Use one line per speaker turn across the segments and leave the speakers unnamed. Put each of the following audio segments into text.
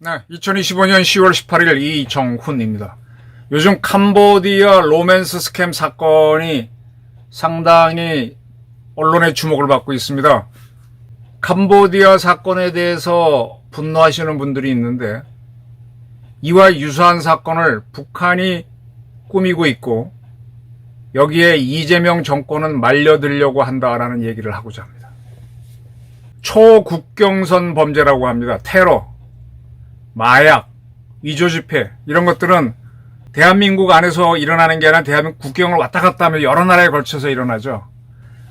네, 2025년 10월 18일 이정훈입니다. 요즘 캄보디아 로맨스 스캠 사건이 상당히 언론의 주목을 받고 있습니다. 캄보디아 사건에 대해서 분노하시는 분들이 있는데 이와 유사한 사건을 북한이 꾸미고 있고 여기에 이재명 정권은 말려들려고 한다라는 얘기를 하고자 합니다. 초국경선 범죄라고 합니다. 테러, 마약, 위조지폐 이런 것들은 대한민국 안에서 일어나는 게 아니라 대한민국 국경을 왔다 갔다 하면 여러 나라에 걸쳐서 일어나죠.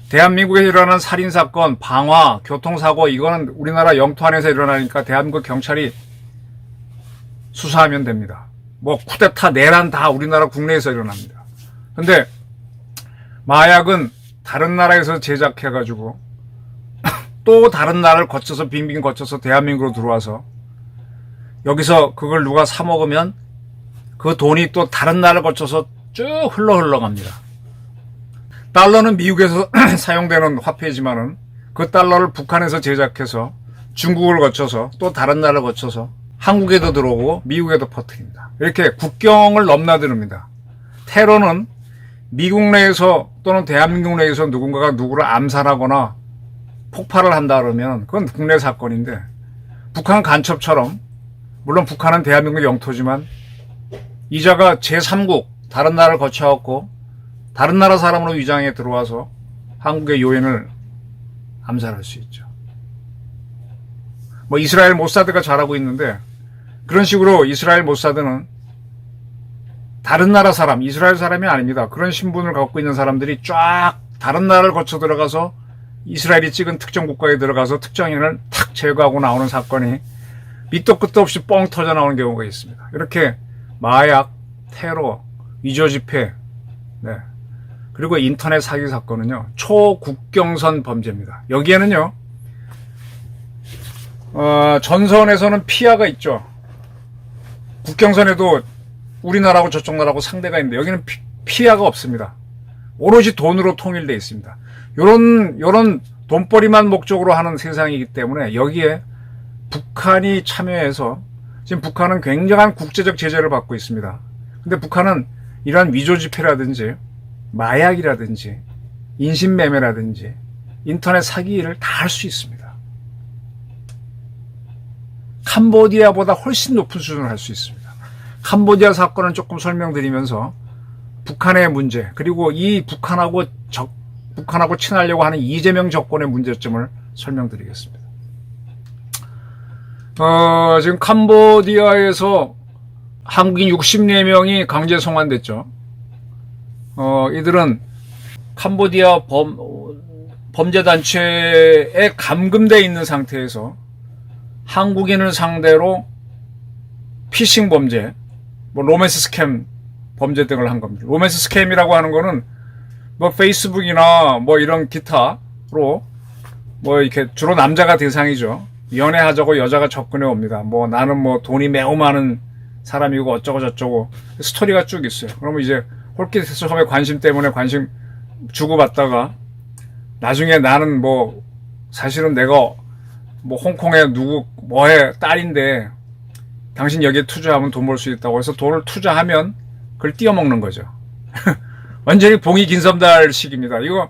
대한민국에 일어난 살인사건, 방화, 교통사고 이거는 우리나라 영토 안에서 일어나니까 대한민국 경찰이 수사하면 됩니다. 뭐 쿠데타, 내란 다 우리나라 국내에서 일어납니다. 근데 마약은 다른 나라에서 제작해가지고 또 다른 나라를 거쳐서 빙빙 거쳐서 대한민국으로 들어와서 여기서 그걸 누가 사 먹으면 그 돈이 또 다른 나라를 거쳐서 쭉 흘러갑니다. 달러는 미국에서 사용되는 화폐지만은 그 달러를 북한에서 제작해서 중국을 거쳐서 또 다른 나라를 거쳐서 한국에도 들어오고 미국에도 퍼뜨립니다. 이렇게 국경을 넘나듭니다. 테러는 미국 내에서 또는 대한민국 내에서 누군가가 누구를 암살하거나 폭발을 한다 그러면 그건 국내 사건인데 북한 간첩처럼 물론 북한은 대한민국 영토지만 이자가 제3국 다른 나라를 거쳐왔고 다른 나라 사람으로 위장해 들어와서 한국의 요인을 암살할 수 있죠. 뭐 이스라엘 모사드가 잘하고 있는데 그런 식으로 이스라엘 모사드는 다른 나라 사람, 이스라엘 사람이 아닙니다. 그런 신분을 갖고 있는 사람들이 쫙 다른 나라를 거쳐 들어가서 이스라엘이 찍은 특정 국가에 들어가서 특정인을 탁 제거하고 나오는 사건이 밑도 끝도 없이 뻥 터져 나오는 경우가 있습니다. 이렇게 마약, 테러, 위조지폐, 네. 그리고 인터넷 사기 사건은요, 초국경선 범죄입니다. 여기에는요, 전선에서는 피해가 있죠. 국경선에도 우리나라하고 저쪽 나라하고 상대가 있는데 여기는 피해가 없습니다. 오로지 돈으로 통일되어 있습니다. 요런 돈벌이만 목적으로 하는 세상이기 때문에 여기에 북한이 참여해서 지금 북한은 굉장한 국제적 제재를 받고 있습니다. 근데 북한은 이러한 위조지폐라든지 마약이라든지 인신매매라든지 인터넷 사기를 다 할 수 있습니다. 캄보디아보다 훨씬 높은 수준을 할 수 있습니다. 캄보디아 사건을 조금 설명드리면서 북한의 문제 그리고 이 북한하고 친하려고 하는 이재명 정권의 문제점을 설명드리겠습니다. 지금 캄보디아에서 한국인 64명이 강제 송환됐죠. 이들은 캄보디아 범죄단체에 감금되어 있는 상태에서 한국인을 상대로 피싱 범죄, 뭐 로맨스 스캠 범죄 등을 한 겁니다. 로맨스 스캠이라고 하는 거는 뭐 페이스북이나 뭐 이런 기타로 뭐 이렇게 주로 남자가 대상이죠. 연애하자고 여자가 접근해 옵니다. 뭐 나는 뭐 돈이 매우 많은 사람이고 어쩌고 저쩌고 스토리가 쭉 있어요. 그러면 이제 홀깃해서 처음에 관심 때문에 관심 주고받다가 나중에 나는 뭐 사실은 내가 뭐 홍콩에 누구 뭐의 딸인데 당신 여기에 투자하면 돈 벌 수 있다고 해서 돈을 투자하면 그걸 띄어먹는 거죠. 완전히 봉이 긴섬달식입니다. 이거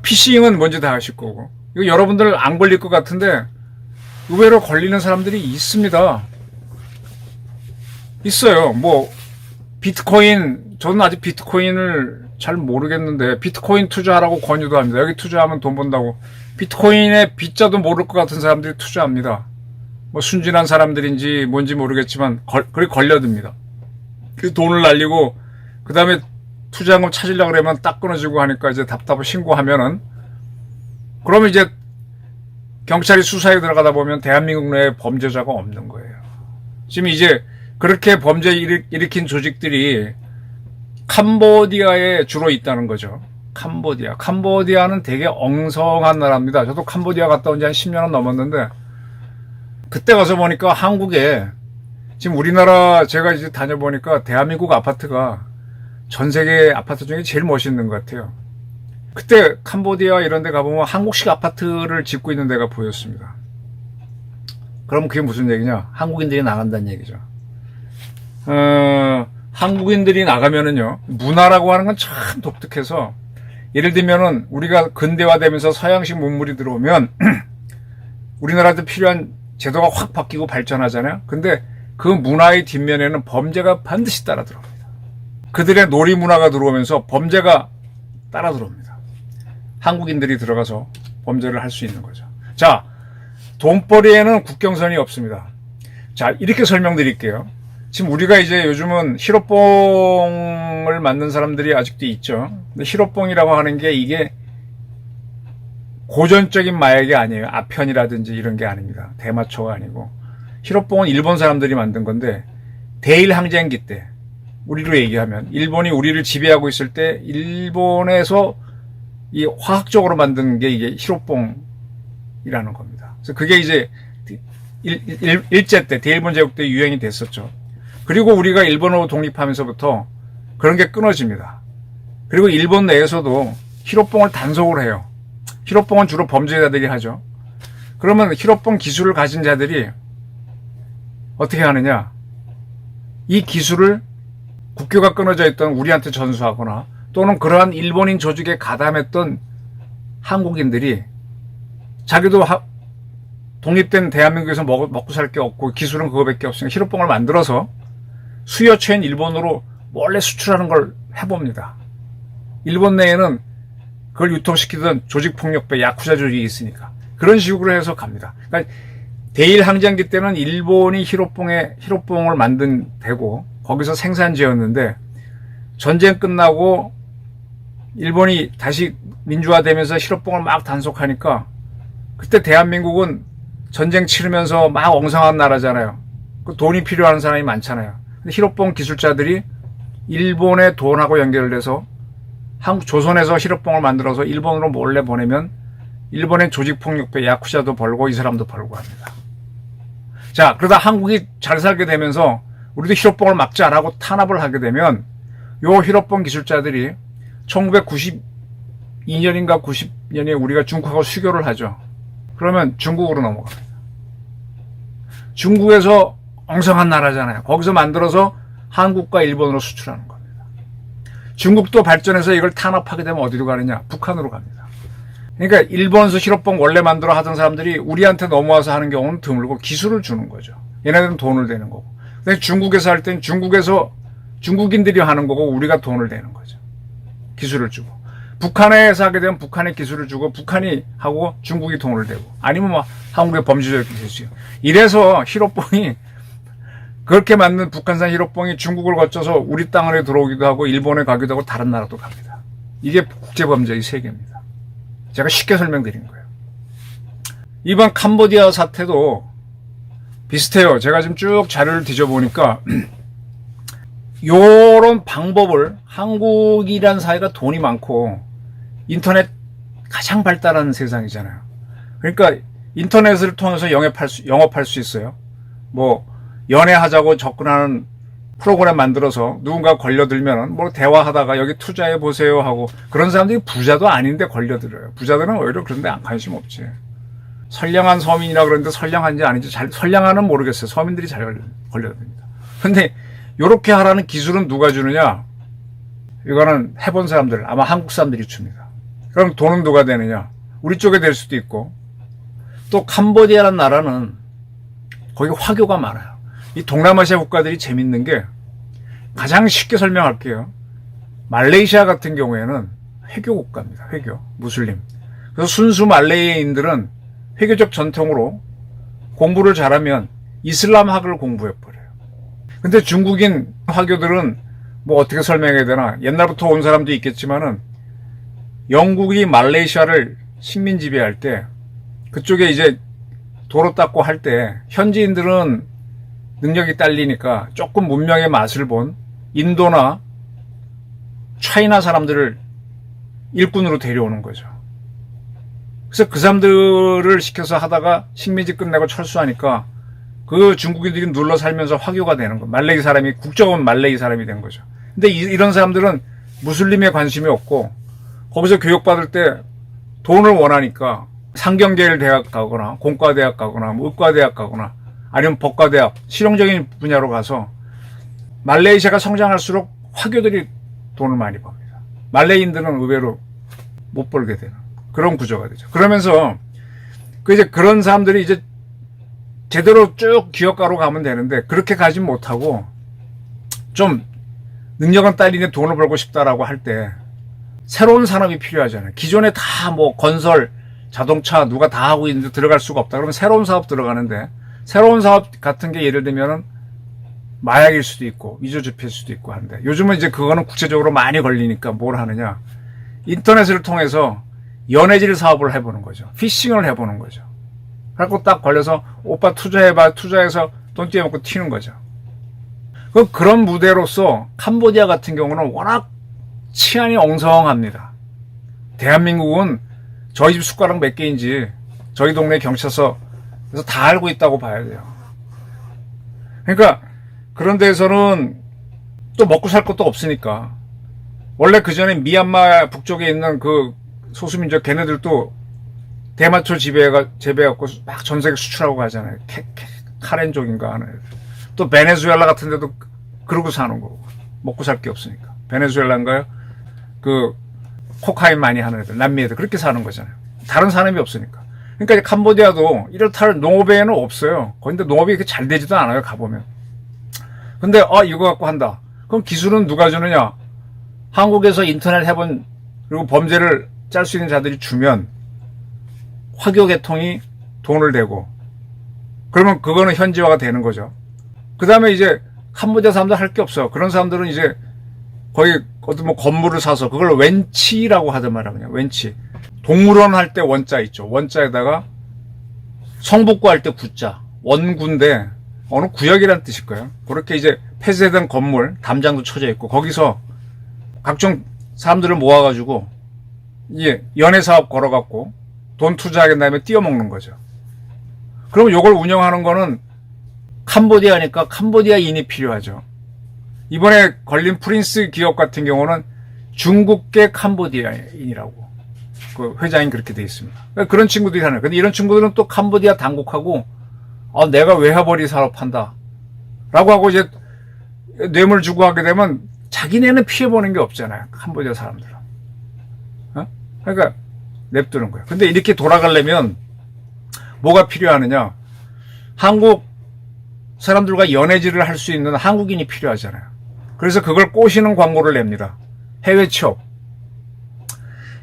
피싱은 뭔지 다 아실 거고 이거 여러분들 안 걸릴 것 같은데 의외로 걸리는 사람들이 있습니다. 있어요. 뭐 비트코인 저는 아직 비트코인을 잘 모르겠는데 비트코인 투자하라고 권유도 합니다. 여기 투자하면 돈 번다고. 비트코인의 빗자도 모를 것 같은 사람들이 투자합니다. 뭐 순진한 사람들인지 뭔지 모르겠지만 그게 걸려듭니다. 그 돈을 날리고 그 다음에 투자금 찾으려고 그러면 딱 끊어지고 하니까 이제 답답해 신고하면은 그러면 이제 경찰이 수사에 들어가다 보면 대한민국 내에 범죄자가 없는 거예요. 지금 이제 그렇게 범죄 일으킨 조직들이 캄보디아에 주로 있다는 거죠. 캄보디아는 되게 엉성한 나라입니다. 저도 캄보디아 갔다 온 지 한 10년은 넘었는데 그때 가서 보니까 한국에 지금 우리나라 제가 이제 다녀보니까 대한민국 아파트가 전 세계 아파트 중에 제일 멋있는 것 같아요. 그때 캄보디아 이런 데 가보면 한국식 아파트를 짓고 있는 데가 보였습니다. 그럼 그게 무슨 얘기냐? 한국인들이 나간다는 얘기죠. 한국인들이 나가면은요, 문화라고 하는 건 참 독특해서, 예를 들면은 우리가 근대화되면서 서양식 문물이 들어오면 우리나라한테 필요한 제도가 확 바뀌고 발전하잖아요. 근데 그 문화의 뒷면에는 범죄가 반드시 따라 들어옵니다. 그들의 놀이 문화가 들어오면서 범죄가 따라 들어옵니다. 한국인들이 들어가서 범죄를 할 수 있는 거죠. 자, 돈벌이에는 국경선이 없습니다. 자, 이렇게 설명드릴게요. 지금 우리가 이제 요즘은 히로뽕을 만든 사람들이 아직도 있죠. 근데 히로뽕이라고 하는 게 이게 고전적인 마약이 아니에요. 아편이라든지 이런 게 아닙니다. 대마초가 아니고. 히로뽕은 일본 사람들이 만든 건데, 대일 항쟁기 때, 우리로 얘기하면, 일본이 우리를 지배하고 있을 때, 일본에서 이 화학적으로 만든 게 이게 히로뽕이라는 겁니다. 그래서 그게 이제 일제 때, 대일본 제국 때 유행이 됐었죠. 그리고 우리가 일본으로 독립하면서부터 그런 게 끊어집니다. 그리고 일본 내에서도 히로뽕을 단속을 해요. 히로뽕은 주로 범죄자들이 하죠. 그러면 히로뽕 기술을 가진 자들이 어떻게 하느냐? 이 기술을 국교가 끊어져 있던 우리한테 전수하거나 또는 그러한 일본인 조직에 가담했던 한국인들이 자기도 독립된 대한민국에서 먹고 살 게 없고 기술은 그거밖에 없으니까 히로뽕을 만들어서 수요처인 일본으로 몰래 수출하는 걸 해봅니다. 일본 내에는 그걸 유통시키던 조직폭력배 야쿠자 조직이 있으니까 그런 식으로 해서 갑니다. 그러니까 대일 항쟁기 때는 일본이 히로뽕을 만든 데고 거기서 생산지였는데 전쟁 끝나고 일본이 다시 민주화되면서 히로뽕을 막 단속하니까 그때 대한민국은 전쟁 치르면서 막 엉성한 나라잖아요. 그 돈이 필요한 사람이 많잖아요. 근데 히로뽕 기술자들이 일본의 돈하고 연결돼서 조선에서 히로뽕을 만들어서 일본으로 몰래 보내면 일본의 조직폭력배 야쿠자도 벌고 이 사람도 벌고 합니다. 자, 그러다 한국이 잘 살게 되면서 우리도 히로뽕을 막자라고 탄압을 하게 되면 요 히로뽕 기술자들이 1992년인가 90년에 우리가 중국하고 수교를 하죠. 그러면 중국으로 넘어갑니다. 중국에서 엉성한 나라잖아요. 거기서 만들어서 한국과 일본으로 수출하는 겁니다. 중국도 발전해서 이걸 탄압하게 되면 어디로 가느냐? 북한으로 갑니다. 그러니까 일본에서 히로뽕 원래 만들어 하던 사람들이 우리한테 넘어와서 하는 경우는 드물고 기술을 주는 거죠. 얘네들은 돈을 대는 거고. 근데 중국에서 할 땐 중국에서 중국인들이 하는 거고 우리가 돈을 대는 거죠. 기술을 주고. 북한에서 하게 되면 북한의 기술을 주고 북한이 하고 중국이 돈을 대고 아니면 뭐 한국의 범죄적 기술이요. 이래서 히로뽕이 그렇게 만든 북한산 히로뽕이 중국을 거쳐서 우리 땅에 들어오기도 하고 일본에 가기도 하고 다른 나라도 갑니다. 이게 국제범죄의 세계입니다. 제가 쉽게 설명드린 거예요. 이번 캄보디아 사태도 비슷해요. 제가 지금 쭉 자료를 뒤져보니까 요런 방법을 한국이란 사회가 돈이 많고 인터넷 가장 발달한 세상이잖아요. 그러니까 인터넷을 통해서 영업할 수 있어요. 뭐 연애하자고 접근하는 프로그램 만들어서 누군가 걸려들면 뭐 대화하다가 여기 투자해 보세요 하고 그런 사람들이 부자도 아닌데 걸려들어요. 부자들은 오히려 그런데 관심 없지. 선량한 서민이라 그러는데 선량한지 아닌지 선량한은 모르겠어요. 서민들이 잘 걸려듭니다. 근데 요렇게 하라는 기술은 누가 주느냐? 이거는 해본 사람들, 아마 한국 사람들이 줍니다. 그럼 돈은 누가 되느냐? 우리 쪽에 될 수도 있고 또 캄보디아라는 나라는 거기 화교가 많아요. 이 동남아시아 국가들이 재밌는 게 가장 쉽게 설명할게요. 말레이시아 같은 경우에는 회교 국가입니다. 회교, 무슬림. 그래서 순수 말레이인들은 회교적 전통으로 공부를 잘하면 이슬람학을 공부해버려요. 근데 중국인 화교들은 뭐 어떻게 설명해야 되나? 옛날부터 온 사람도 있겠지만은 영국이 말레이시아를 식민 지배할 때 그쪽에 이제 도로 닦고 할 때 현지인들은 능력이 딸리니까 조금 문명의 맛을 본 인도나 차이나 사람들을 일꾼으로 데려오는 거죠. 그래서 그 사람들을 시켜서 하다가 식민지 끝내고 철수하니까 그 중국인들이 눌러 살면서 화교가 되는 거. 말레이 사람이, 국적은 말레이 사람이 된 거죠. 근데 이런 사람들은 무슬림에 관심이 없고, 거기서 교육받을 때 돈을 원하니까 상경계열 대학 가거나, 공과대학 가거나, 뭐 의과대학 가거나, 아니면 법과대학, 실용적인 분야로 가서 말레이시아가 성장할수록 화교들이 돈을 많이 법니다. 말레이인들은 의외로 못 벌게 되는 그런 구조가 되죠. 그러면서 이제 그런 사람들이 이제 제대로 쭉 기업가로 가면 되는데 그렇게 가진 못하고 좀 능력은 딸리는데 돈을 벌고 싶다라고 할 때 새로운 산업이 필요하잖아요. 기존에 다 뭐 건설, 자동차 누가 다 하고 있는데 들어갈 수가 없다. 그러면 새로운 사업 들어가는데 새로운 사업 같은 게 예를 들면은 마약일 수도 있고 위조지폐일 수도 있고 하는데 요즘은 이제 그거는 국제적으로 많이 걸리니까 뭘 하느냐. 인터넷을 통해서 연애질 사업을 해보는 거죠. 피싱을 해보는 거죠. 그래갖고 딱 걸려서 오빠 투자해봐. 투자해서 돈 떼어먹고 튀는 거죠. 그런 무대로서 캄보디아 같은 경우는 워낙 치안이 엉성합니다. 대한민국은 저희 집 숟가락 몇 개인지 저희 동네 경찰서에서 다 알고 있다고 봐야 돼요. 그러니까 그런 데에서는 또 먹고 살 것도 없으니까 원래 그 전에 미얀마 북쪽에 있는 그 소수민족 걔네들도 대마초 재배해갖고 막 전 세계 수출하고 가잖아요. 카렌족인가 하는 애들. 또 베네수엘라 같은 데도 그러고 사는 거고. 먹고 살 게 없으니까. 베네수엘라인가요? 그 코카인 많이 하는 애들, 남미 애들 그렇게 사는 거잖아요. 다른 산업이 없으니까. 그러니까 캄보디아도 이렇다 할 농업에는 없어요. 근데 농업이 그렇게 잘 되지도 않아요. 가보면. 근데 이거 갖고 한다. 그럼 기술은 누가 주느냐? 한국에서 인터넷 해본 그리고 범죄를 짤 수 있는 자들이 주면 화교 계통이 돈을 대고 그러면 그거는 현지화가 되는 거죠. 그 다음에 이제 캄보디아 사람들 할 게 없어. 그런 사람들은 이제 거의 어떤 뭐 건물을 사서 그걸 웬치라고 하단 말이야. 웬치. 동물원 할 때 원자 있죠. 원자에다가 성북구 할 때 구자. 원구인데 어느 구역이란 뜻일 거예요. 그렇게 이제 폐쇄된 건물, 담장도 쳐져 있고 거기서 각종 사람들을 모아가지고 이게 연애 사업 걸어갖고 돈 투자하게 다음에 띄어먹는 거죠. 그럼 이걸 운영하는 거는 캄보디아니까 캄보디아인이 필요하죠. 이번에 걸린 프린스 기업 같은 경우는 중국계 캄보디아인이라고 그 회장이 그렇게 돼 있습니다. 그러니까 그런 친구들이 하는 거예요. 근데 이런 친구들은 또 캄보디아 당국하고 내가 외화벌이 사업한다 라고 하고 이제 뇌물 주고 하게 되면 자기네는 피해보는 게 없잖아요. 캄보디아 사람들은. 그러니까 냅두는 거예요. 근데 이렇게 돌아가려면 뭐가 필요하느냐. 한국 사람들과 연애질을 할 수 있는 한국인이 필요하잖아요. 그래서 그걸 꼬시는 광고를 냅니다. 해외 취업.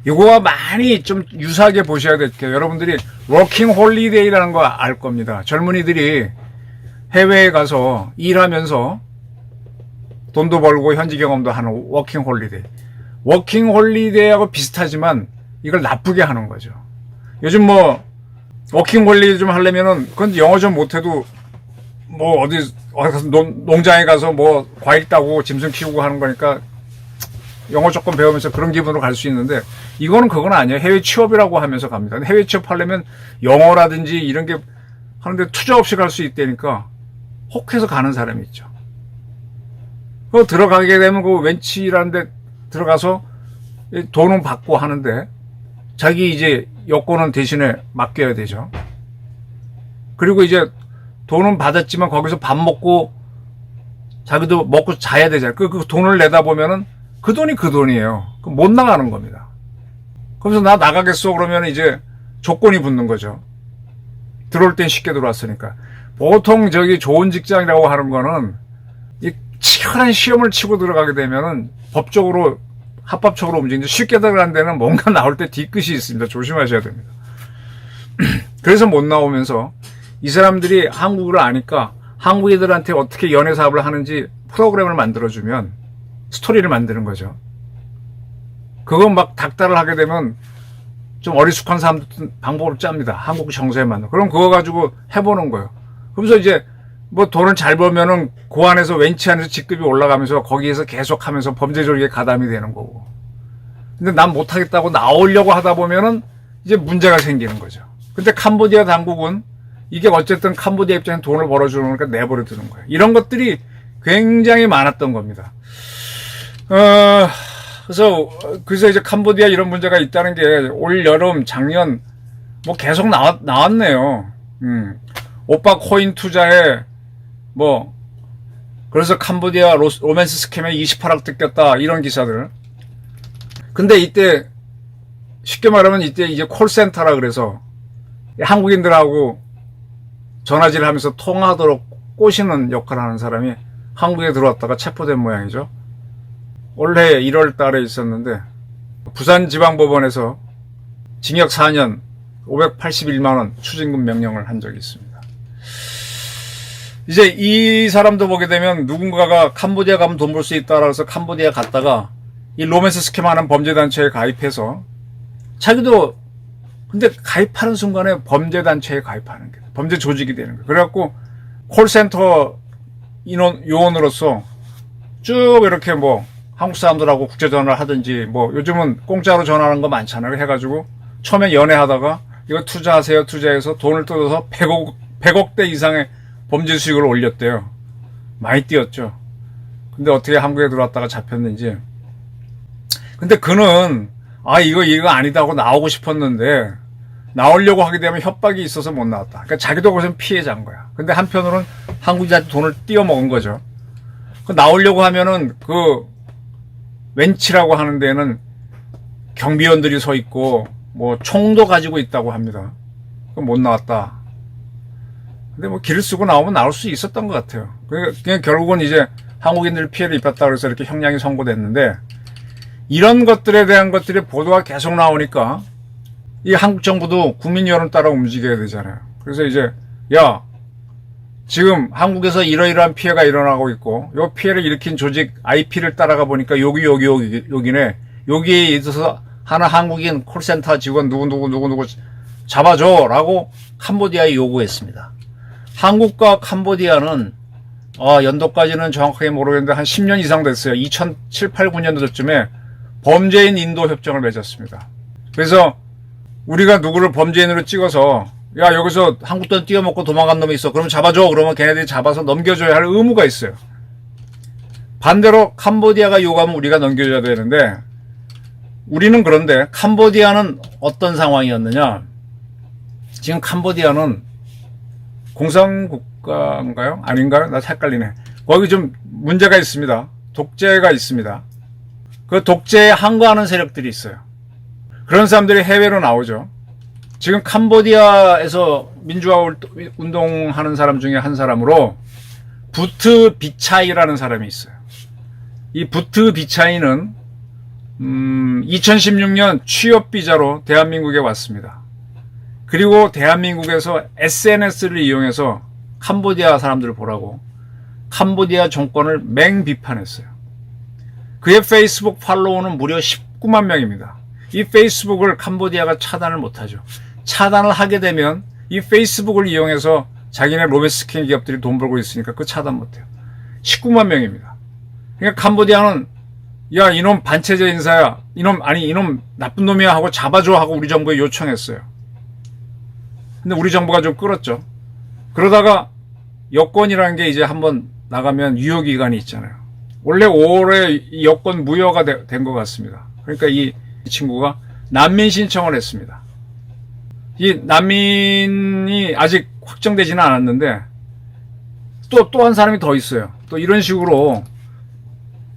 이거와 많이 좀 유사하게 보셔야 될 게 여러분들이 워킹 홀리데이라는 거 알 겁니다. 젊은이들이 해외에 가서 일하면서 돈도 벌고 현지 경험도 하는 워킹 홀리데이. 워킹 홀리데이하고 비슷하지만 이걸 나쁘게 하는 거죠. 요즘 뭐 워킹 홀리데이 좀 하려면은 그건 영어 좀 못해도 뭐 어디 농장에 가서 뭐 과일 따고 짐승 키우고 하는 거니까 영어 조금 배우면서 그런 기분으로 갈 수 있는데 이거는 그건 아니에요. 해외 취업이라고 하면서 갑니다. 해외 취업하려면 영어라든지 이런 게 하는데 투자 없이 갈 수 있다니까 혹해서 가는 사람이 있죠. 그 들어가게 되면 그 웬치라는 데 들어가서 돈은 받고 하는데 자기 이제 여권은 대신에 맡겨야 되죠. 그리고 이제 돈은 받았지만 거기서 밥 먹고 자기도 먹고 자야 되잖아요. 그 돈을 내다 보면은 그 돈이 그 돈이에요. 못 나가는 겁니다. 그러면서 나 나가겠어 그러면 이제 조건이 붙는 거죠. 들어올 땐 쉽게 들어왔으니까. 보통 저기 좋은 직장이라고 하는 거는 이 치열한 시험을 치고 들어가게 되면은 법적으로 합법적으로 움직이는데 쉽게 들어가는 데는 뭔가 나올 때 뒤끝이 있습니다. 조심하셔야 됩니다. 그래서 못 나오면서 이 사람들이 한국어를 아니까 한국인들한테 어떻게 연애 사업을 하는지 프로그램을 만들어주면 스토리를 만드는 거죠. 그거 막 닥달을 하게 되면 좀 어리숙한 사람들은 방법을 짭니다. 한국 정서에 맞는. 그럼 그거 가지고 해보는 거예요. 그러면서 이제 뭐 돈을 잘 벌면은 그 안에서 웬치 안에서 직급이 올라가면서 거기에서 계속 하면서 범죄조직에 가담이 되는 거고. 근데 난 못하겠다고 나오려고 하다 보면은 이제 문제가 생기는 거죠. 근데 캄보디아 당국은 이게 어쨌든 캄보디아 입장에 돈을 벌어주는 거니까 내버려 두는 거예요. 이런 것들이 굉장히 많았던 겁니다. 그래서 이제 캄보디아 이런 문제가 있다는 게 올 여름, 작년, 뭐 계속 나왔네요. 오빠 코인 투자에, 그래서 캄보디아 로맨스 스캠에 28억 뜯겼다. 이런 기사들. 근데 이때, 쉽게 말하면 이때 이제 콜센터라 그래서 한국인들하고 전화질 하면서 통화하도록 꼬시는 역할을 하는 사람이 한국에 들어왔다가 체포된 모양이죠. 올해 1월 달에 있었는데 부산지방법원에서 징역 4년 581만원 추징금 명령을 한 적이 있습니다. 이제 이 사람도 보게 되면 누군가가 캄보디아 가면 돈 벌 수 있다라 해서 캄보디아 갔다가 이 로맨스 스캠 하는 범죄단체에 가입해서 자기도 근데 가입하는 순간에 범죄단체에 가입하는 게 범죄 조직이 되는 거예요. 그래갖고 콜센터 요원으로서 쭉 이렇게 한국 사람들하고 국제전화를 하든지 요즘은 공짜로 전화하는 거 많잖아요. 해가지고 처음에 연애하다가 이거 투자하세요. 투자해서 돈을 뜯어서 100억대 이상의 범죄 수익을 올렸대요. 많이 뛰었죠. 근데 어떻게 한국에 들어왔다가 잡혔는지. 근데 그는 이거 아니다 하고 나오고 싶었는데 나오려고 하게 되면 협박이 있어서 못 나왔다. 그러니까 자기도 거기서 피해자인 거야. 근데 한편으로는 한국인한테 돈을 띄어먹은 거죠. 나오려고 하면은 웬치라고 하는 데는 경비원들이 서 있고 총도 가지고 있다고 합니다. 그럼 못 나왔다. 근데 길을 쓰고 나오면 나올 수 있었던 것 같아요. 그냥 결국은 이제 한국인들 피해를 입혔다 그래서 이렇게 형량이 선고됐는데 이런 것들에 대한 것들이 보도가 계속 나오니까 이 한국 정부도 국민 여론 따라 움직여야 되잖아요. 그래서 이제 지금 한국에서 이러이러한 피해가 일어나고 있고 이 피해를 일으킨 조직 IP를 따라가 보니까 여기네. 여기에 있어서 하나 한국인 콜센터 직원 누구 잡아줘라고 캄보디아에 요구했습니다. 한국과 캄보디아는 연도까지는 정확하게 모르겠는데 한 10년 이상 됐어요. 2007, 8, 9년도쯤에 범죄인 인도 협정을 맺었습니다. 그래서 우리가 누구를 범죄인으로 찍어서 여기서 한국 돈 띄어먹고 도망간 놈이 있어. 그럼 잡아줘. 그러면 걔네들이 잡아서 넘겨줘야 할 의무가 있어요. 반대로 캄보디아가 요구하면 우리가 넘겨줘야 되는데 우리는 그런데 캄보디아는 어떤 상황이었느냐. 지금 캄보디아는 공산국가인가요? 아닌가요? 나 헷갈리네. 거기 좀 문제가 있습니다. 독재가 있습니다. 그 독재에 항거하는 세력들이 있어요. 그런 사람들이 해외로 나오죠. 지금 캄보디아에서 민주화 운동하는 사람 중에 한 사람으로 부트 비차이라는 사람이 있어요. 이 부트 비차이는 2016년 취업비자로 대한민국에 왔습니다. 그리고 대한민국에서 SNS를 이용해서 캄보디아 사람들을 보라고 캄보디아 정권을 맹비판했어요. 그의 페이스북 팔로워는 무려 19만 명입니다. 이 페이스북을 캄보디아가 차단을 못하죠. 차단을 하게 되면 이 페이스북을 이용해서 자기네 로맨스 스캠 기업들이 돈 벌고 있으니까 그 차단 못해요. 19만 명입니다. 그러니까 캄보디아는 이놈 반체제 인사야. 이놈 나쁜 놈이야 하고 잡아줘 하고 우리 정부에 요청했어요. 근데 우리 정부가 좀 끌었죠. 그러다가 여권이라는 게 이제 한번 나가면 유효기간이 있잖아요. 원래 5월에 여권 무효가 된 것 같습니다. 그러니까 이 친구가 난민 신청을 했습니다. 이 난민이 아직 확정되지는 않았는데 또 한 사람이 더 있어요. 또 이런 식으로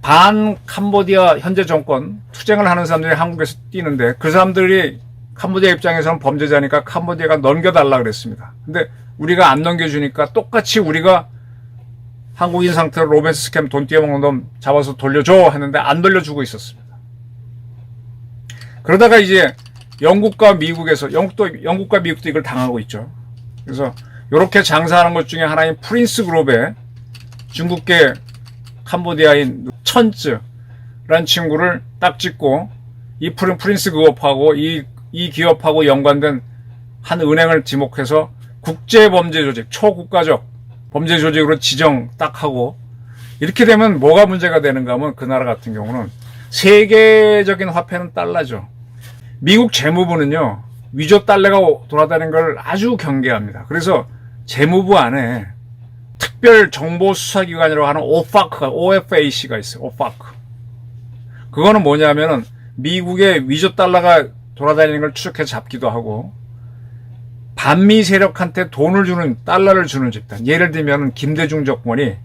반 캄보디아 현재 정권 투쟁을 하는 사람들이 한국에서 뛰는데 그 사람들이 캄보디아 입장에서는 범죄자니까 캄보디아가 넘겨달라 그랬습니다. 근데 우리가 안 넘겨주니까 똑같이 우리가 한국인 상태로 로맨스 스캠 돈 띄어먹는 놈 잡아서 돌려줘 했는데 안 돌려주고 있었습니다. 그러다가 이제 영국과 미국도 이걸 당하고 있죠. 그래서 이렇게 장사하는 것 중에 하나인 프린스 그룹의 중국계 캄보디아인 천츠라는 친구를 딱 찍고 이 프린스 그룹하고 이 기업하고 연관된 한 은행을 지목해서 국제범죄 조직, 초국가적 범죄 조직으로 지정 딱 하고 이렇게 되면 뭐가 문제가 되는가 하면 그 나라 같은 경우는 세계적인 화폐는 달러죠. 미국 재무부는요, 위조 달러가 돌아다니는 걸 아주 경계합니다. 그래서 재무부 안에 특별정보수사기관이라고 하는 OFAC가 있어요. OFAC. 그거는 뭐냐면은 미국의 위조 달러가 돌아다니는 걸 추적해서 잡기도 하고 반미 세력한테 돈을 주는, 달러를 주는 집단. 예를 들면 김대중 정권이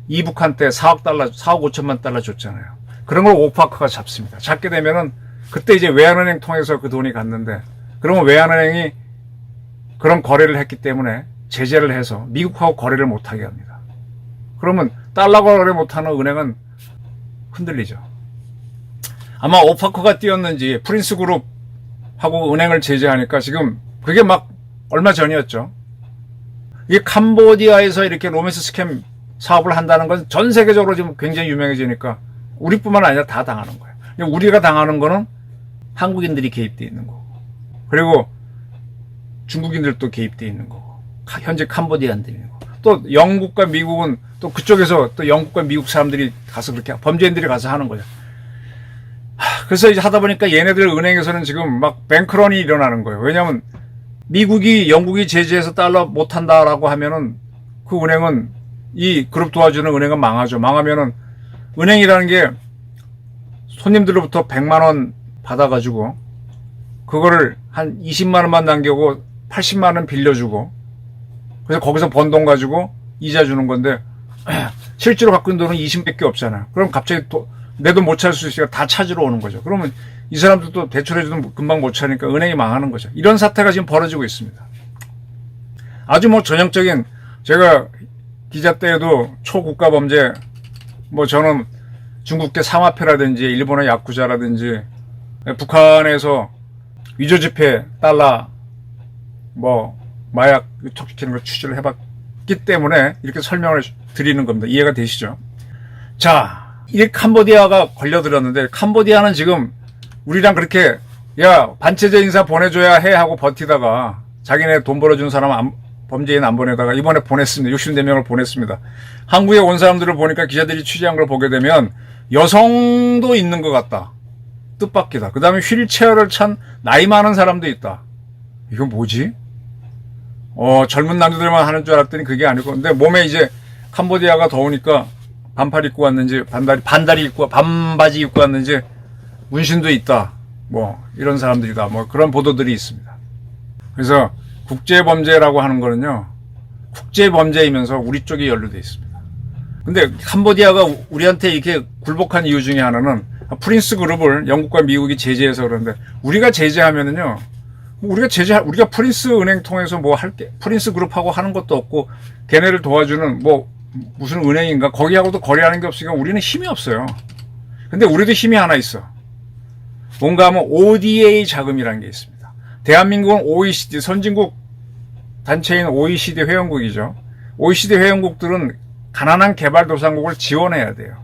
이북한테 4억 5천만 달러 줬잖아요. 그런 걸 오파크가 잡습니다. 잡게 되면은 그때 이제 외환은행 통해서 그 돈이 갔는데, 그러면 외환은행이 그런 거래를 했기 때문에 제재를 해서 미국하고 거래를 못하게 합니다. 그러면 달러 거래 못하는 은행은 흔들리죠. 아마 오파크가 띄었는지 프린스 그룹하고 은행을 제재하니까 지금 그게 막 얼마 전이었죠. 이게 캄보디아에서 이렇게 로맨스 스캠 사업을 한다는 건 전 세계적으로 지금 굉장히 유명해지니까 우리뿐만 아니라 다 당하는 거예요. 우리가 당하는 거는 한국인들이 개입되어 있는 거고, 그리고 중국인들도 개입되어 있는 거고, 현재 캄보디아인들이 있는 거고, 또 영국과 미국은 또 그쪽에서 또 영국과 미국 사람들이 가서 그렇게 범죄인들이 가서 하는 거죠. 그래서 이제 하다 보니까 얘네들 은행에서는 지금 막 뱅크런이 일어나는 거예요. 왜냐하면 영국이 제재해서 달러 못한다라고 하면은 그 은행은, 이 그룹 도와주는 은행은 망하죠. 망하면은 은행이라는 게 손님들로부터 100만 원 받아가지고 그거를 한 20만 원만 남겨고 80만 원 빌려주고, 그래서 거기서 번 돈 가지고 이자 주는 건데 실제로 갖고 있는 돈은 20밖에 없잖아요. 그럼 갑자기 내 돈 못 찾을 수 있으니까 다 찾으러 오는 거죠. 그러면 이 사람들도 대출해주면 금방 못 차니까 은행이 망하는 거죠. 이런 사태가 지금 벌어지고 있습니다. 아주 뭐 전형적인, 제가 기자 때에도 초국가 범죄, 뭐 저는 중국계 상화폐라든지 일본의 야쿠자라든지 북한에서 위조 지폐, 달러, 뭐 마약 유통시키는 걸 취재를 해봤기 때문에 이렇게 설명을 드리는 겁니다. 이해가 되시죠? 자, 이 캄보디아가 걸려들었는데, 캄보디아는 지금 우리랑 그렇게 야 반체제 인사 보내줘야 해 하고 버티다가 자기네 돈 벌어준 사람 범죄인 안 보내다가 이번에 보냈습니다. 64명을 보냈습니다. 한국에 온 사람들을 보니까 기자들이 취재한 걸 보게 되면 여성도 있는 것 같다. 뜻밖이다. 그 다음에 휠체어를 찬 나이 많은 사람도 있다. 이건 뭐지? 젊은 남자들만 하는 줄 알았더니 그게 아니고, 근데 몸에 이제 캄보디아가 더우니까 반팔 입고 왔는지 반바지 입고 왔는지 문신도 있다. 뭐 이런 사람들이다. 뭐 그런 보도들이 있습니다. 그래서 국제범죄라고 하는 거는요, 국제범죄이면서 우리 쪽에 연루되어 있습니다. 근데 캄보디아가 우리한테 이렇게 굴복한 이유 중에 하나는 프린스 그룹을 영국과 미국이 제재해서 그러는데, 우리가 제재하면은요, 우리가 프린스 은행 통해서 뭐 프린스 그룹하고 하는 것도 없고, 걔네를 도와주는 뭐 무슨 은행인가 거기하고도 거래하는 게 없으니까 우리는 힘이 없어요. 근데 우리도 힘이 하나 있어. 뭔가 하면 ODA 자금이라는 게 있습니다. 대한민국은 OECD, 선진국 단체인 OECD 회원국이죠. OECD 회원국들은 가난한 개발도상국을 지원해야 돼요.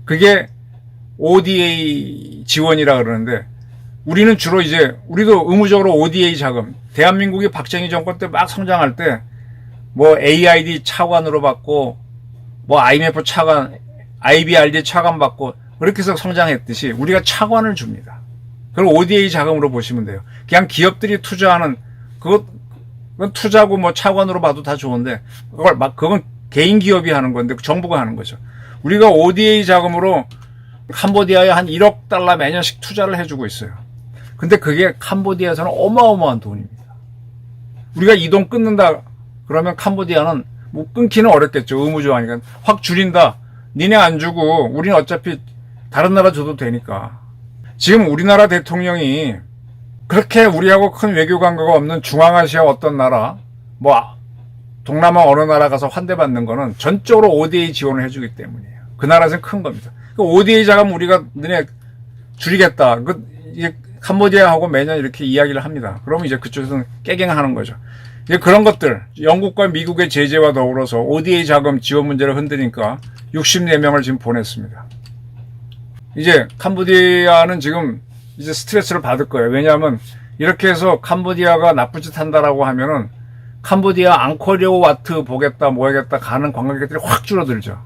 그게 ODA 지원이라 그러는데, 우리는 주로 우리도 의무적으로 ODA 자금, 대한민국이 박정희 정권 때 막 성장할 때 뭐 AID 차관으로 받고, 뭐 IMF 차관, IBRD 차관 받고, 그렇게 해서 성장했듯이 우리가 차관을 줍니다. 그걸 ODA 자금으로 보시면 돼요. 그냥 기업들이 투자하는, 그건 투자고 뭐 차관으로 봐도 다 좋은데, 그건 개인 기업이 하는 건데 정부가 하는 거죠. 우리가 ODA 자금으로 캄보디아에 한 1억 달러 매년씩 투자를 해주고 있어요. 근데 그게 캄보디아에서는 어마어마한 돈입니다. 우리가 이 돈 끊는다 그러면 캄보디아는 뭐 끊기는 어렵겠죠. 의무조항이니까 확 줄인다. 니네 안 주고 우리는 어차피 다른 나라 줘도 되니까. 지금 우리나라 대통령이 그렇게 우리하고 큰 외교 관계가 없는 중앙아시아 어떤 나라, 뭐 동남아 어느 나라 가서 환대받는 거는 전적으로 ODA 지원을 해주기 때문이에요. 그 나라에서는 큰 겁니다. 그 ODA 자금 우리가 너네 줄이겠다. 이게 캄보디아하고 매년 이렇게 이야기를 합니다. 그러면 이제 그쪽에서는 깨갱하는 거죠. 이제 그런 것들, 영국과 미국의 제재와 더불어서 ODA 자금 지원 문제를 흔드니까 64명을 지금 보냈습니다. 이제 캄보디아는 지금 이제 스트레스를 받을 거예요. 왜냐하면 이렇게 해서 캄보디아가 나쁜 짓 한다라고 하면은 캄보디아 앙코르와트 보겠다 뭐 하겠다 가는 관광객들이 확 줄어들죠.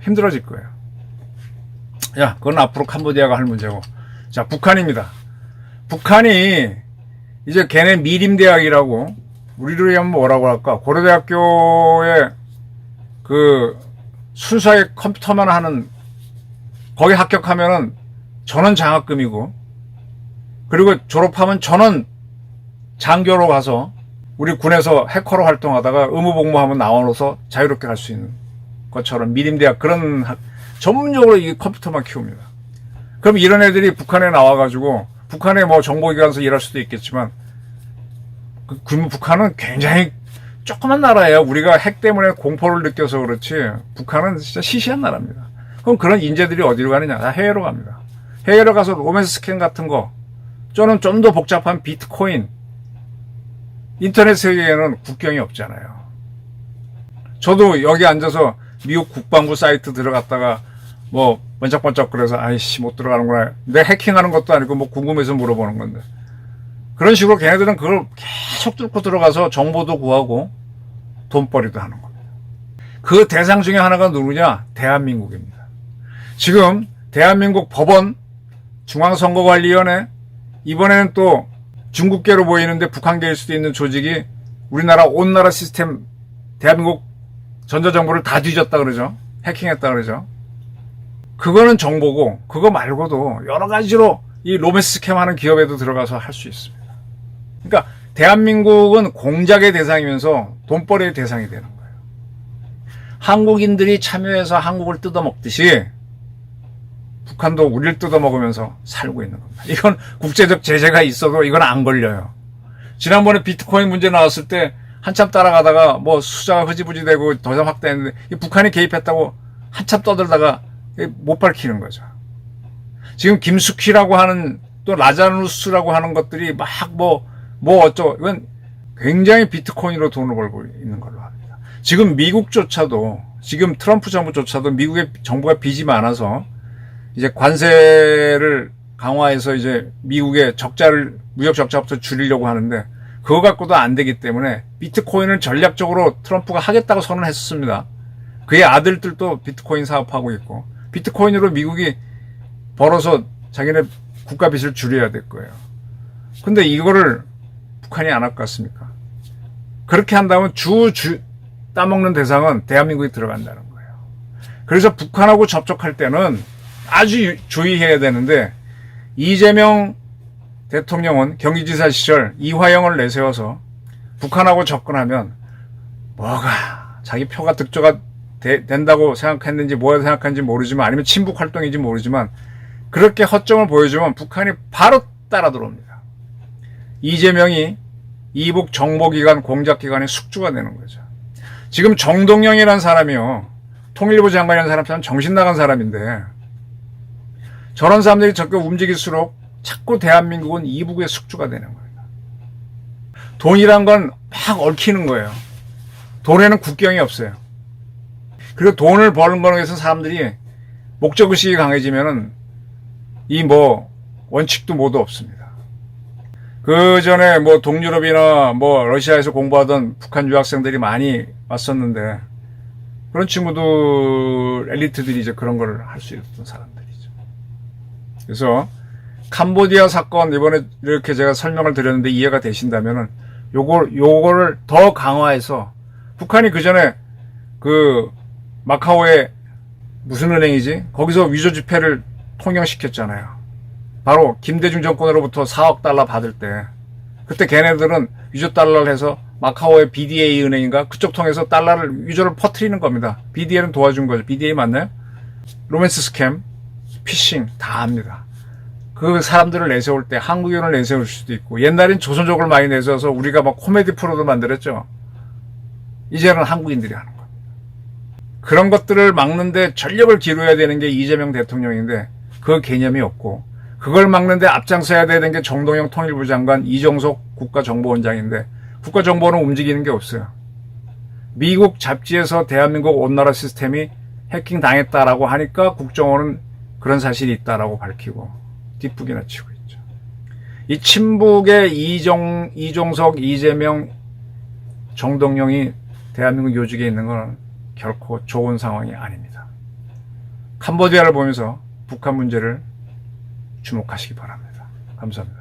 힘들어질 거예요. 야, 그건 앞으로 캄보디아가 할 문제고. 자, 북한입니다. 북한이 이제 걔네 미림대학이라고 우리를 위하면 뭐라고 할까? 고려대학교에 그 순수하게 컴퓨터만 하는, 거기 합격하면은 전원 장학금이고, 그리고 졸업하면 전원 장교로 가서 우리 군에서 해커로 활동하다가 의무복무하면 나와서 자유롭게 갈 수 있는 것처럼 미림대학 그런 전문적으로 이 컴퓨터만 키웁니다. 그럼 이런 애들이 북한에 나와가지고 북한에 뭐 정보기관에서 일할 수도 있겠지만 북한은 굉장히 조그만 나라예요. 우리가 핵 때문에 공포를 느껴서 그렇지 북한은 진짜 시시한 나라입니다. 그럼 그런 인재들이 어디로 가느냐? 다 해외로 갑니다. 해외로 가서 로맨스 스캔 같은 거 또는 좀 더 복잡한 비트코인, 인터넷 세계에는 국경이 없잖아요. 저도 여기 앉아서 미국 국방부 사이트 들어갔다가 뭐 번쩍번쩍 아이씨 못 들어가는구나. 내 해킹하는 것도 아니고 뭐 궁금해서 물어보는 건데. 그런 식으로 걔네들은 그걸 계속 뚫고 들어가서 정보도 구하고 돈벌이도 하는 겁니다. 그 대상 중에 하나가 누구냐? 대한민국입니다. 지금 대한민국 법원, 중앙선거관리위원회, 이번에는 또 중국계로 보이는데 북한계일 수도 있는 조직이 우리나라 온 나라 시스템, 대한민국 전자정보를 다 뒤졌다 그러죠. 해킹했다 그러죠. 그거는 정보고, 그거 말고도 여러 가지로 이 로맨스 스캠 하는 기업에도 들어가서 할 수 있습니다. 그러니까 대한민국은 공작의 대상이면서 돈벌이의 대상이 되는 거예요. 한국인들이 참여해서 한국을 뜯어먹듯이 북한도 우리를 뜯어먹으면서 살고 있는 겁니다. 이건 국제적 제재가 있어도 이건 안 걸려요. 지난번에 비트코인 문제 나왔을 때 한참 따라가다가 뭐 숫자가 흐지부지 되고 더 이상 확대했는데 북한이 개입했다고 한참 떠들다가 못 밝히는 거죠. 지금 김숙희라고 하는 또 라자누스라고 하는 것들이 막 뭐 어쩌고 이건 굉장히 비트코인으로 돈을 벌고 있는 걸로 합니다. 지금 미국조차도 지금 트럼프 정부조차도 미국의 정부가 빚이 많아서 이제 관세를 강화해서 이제 미국의 적자를 무역 적자부터 줄이려고 하는데 그거 갖고도 안 되기 때문에 비트코인을 전략적으로 트럼프가 하겠다고 선언했었습니다. 그의 아들들도 비트코인 사업하고 있고 비트코인으로 미국이 벌어서 자기네 국가 빚을 줄여야 될 거예요. 근데 이거를 북한이 안 할 것 같습니까? 그렇게 한다면 따먹는 대상은 대한민국이 들어간다는 거예요. 그래서 북한하고 접촉할 때는 아주 주의해야 되는데 이재명 대통령은 경기지사 시절 이화영을 내세워서 북한하고 접근하면 뭐가 자기 표가 득조가 된다고 생각했는지 뭐라고 생각하는지 모르지만 아니면 친북 활동인지 모르지만 그렇게 허점을 보여주면 북한이 바로 따라 들어옵니다. 이재명이 이북 정보기관 공작기관의 숙주가 되는 거죠. 지금 정동영이라는 사람이요. 통일부 장관이라는 사람처럼 정신 나간 사람인데 저런 사람들이 적극 움직일수록 자꾸 대한민국은 이북의 숙주가 되는 거예요. 돈이란 건 막 얽히는 거예요. 돈에는 국경이 없어요. 그리고 돈을 버는 거에 서 사람들이 목적의식이 강해지면은 이 원칙도 모두 없습니다. 그 전에 동유럽이나 러시아에서 공부하던 북한 유학생들이 많이 왔었는데 그런 친구들, 엘리트들이 이제 그런 걸 할 수 있었던 사람들이죠. 그래서 캄보디아 사건 이번에 이렇게 제가 설명을 드렸는데 이해가 되신다면은 요거를 더 강화해서 북한이 그 전에 마카오에 무슨 은행이지? 거기서 위조 지폐를 통용시켰잖아요. 바로 김대중 정권으로부터 4억 달러 받을 때 그때 걔네들은 위조 달러를 해서 마카오의 BDA 은행인가 그쪽 통해서 달러를 위조를 퍼뜨리는 겁니다. BDA는 도와준 거죠. BDA 맞나요? 로맨스 스캠, 피싱 다 합니다. 그 사람들을 내세울 때 한국인을 내세울 수도 있고 옛날엔 조선족을 많이 내세워서 우리가 코미디 프로도 만들었죠. 이제는 한국인들이 하는 겁니다. 그런 것들을 막는데 전력을 기울여야 되는 게 이재명 대통령인데 그 개념이 없고 그걸 막는데 앞장서야 되는 게 정동영 통일부 장관, 이종석 국가정보원장인데 국가정보는 움직이는 게 없어요. 미국 잡지에서 대한민국 온 나라 시스템이 해킹 당했다라고 하니까 국정원은 그런 사실이 있다라고 밝히고 뒷북이나 치고 있죠. 이 친북의 이종석, 이재명, 정동영이 대한민국 요직에 있는 건 결코 좋은 상황이 아닙니다. 캄보디아를 보면서 북한 문제를 주목하시기 바랍니다. 감사합니다.